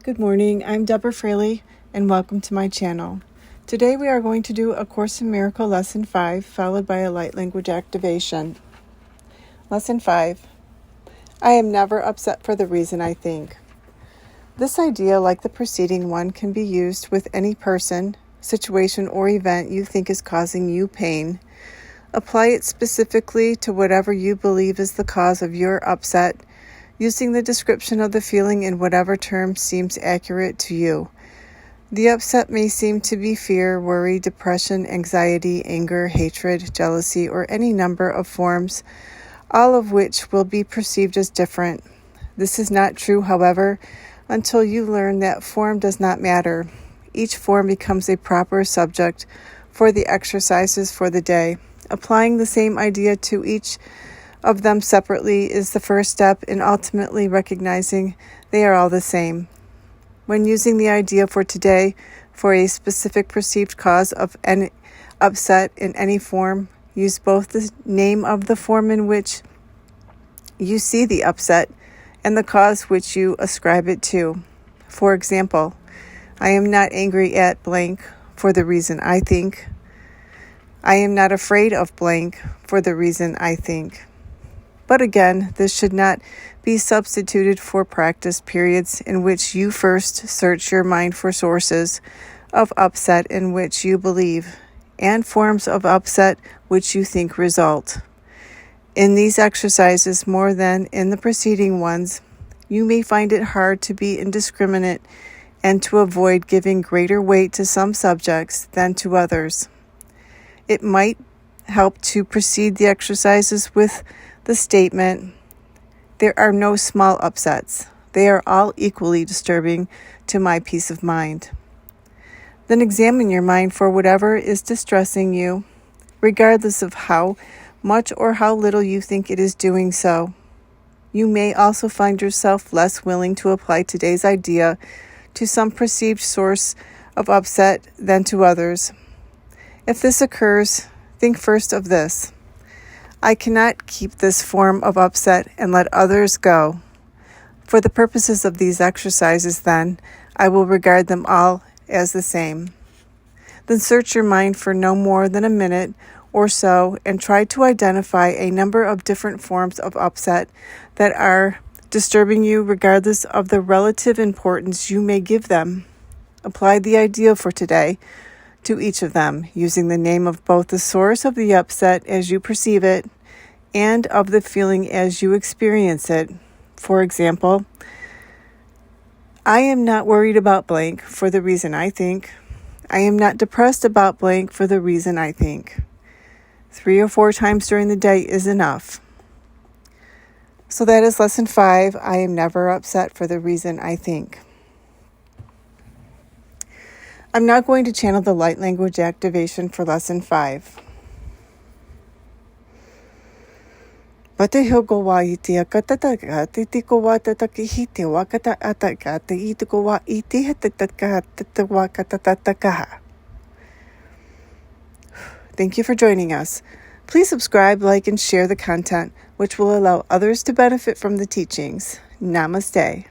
Good morning, I'm Deborah Fraley, and welcome to my channel. Today we are going to do A Course in Miracle Lesson 5, followed by a light language activation. Lesson 5. I am never upset for the reason I think. This idea, like the preceding one, can be used with any person, situation, or event you think is causing you pain. Apply it specifically to whatever you believe is the cause of your upset, using the description of the feeling in whatever term seems accurate to you. The upset may seem to be fear, worry, depression, anxiety, anger, hatred, jealousy, or any number of forms, all of which will be perceived as different. This is not true, however, until you learn that form does not matter. Each form becomes a proper subject for the exercises for the day. Applying the same idea to each of them separately is the first step in ultimately recognizing they are all the same. When using the idea for today for a specific perceived cause of an upset in any form, use both the name of the form in which you see the upset and the cause which you ascribe it to. For example, I am not angry at blank for the reason I think. I am not afraid of blank for the reason I think. But again, this should not be substituted for practice periods in which you first search your mind for sources of upset in which you believe, and forms of upset which you think result. In these exercises, more than in the preceding ones, you may find it hard to be indiscriminate and to avoid giving greater weight to some subjects than to others. It might help to precede the exercises with the statement, there are no small upsets. They are all equally disturbing to my peace of mind. Then examine your mind for whatever is distressing you, regardless of how much or how little you think it is doing so. You may also find yourself less willing to apply today's idea to some perceived source of upset than to others. If this occurs, think first of this. I cannot keep this form of upset and let others go. For the purposes of these exercises, then, I will regard them all as the same. Then search your mind for no more than a minute or so and try to identify a number of different forms of upset that are disturbing you regardless of the relative importance you may give them. Apply the idea for today to each of them, using the name of both the source of the upset as you perceive it and of the feeling as you experience it. For example, I am not worried about blank for the reason I think. I am not depressed about blank for the reason I think. 3 or 4 times during the day is enough. So that is Lesson 5. I am never upset for the reason I think. I'm now going to channel the light language activation for Lesson 5. Patehoko wa iti akataka titiko wa tataki hiti wa kata ataka te itiko wa iti hetataka tatawa katatataka. Thank you for joining us. Please subscribe, like, and share the content, which will allow others to benefit from the teachings. Namaste.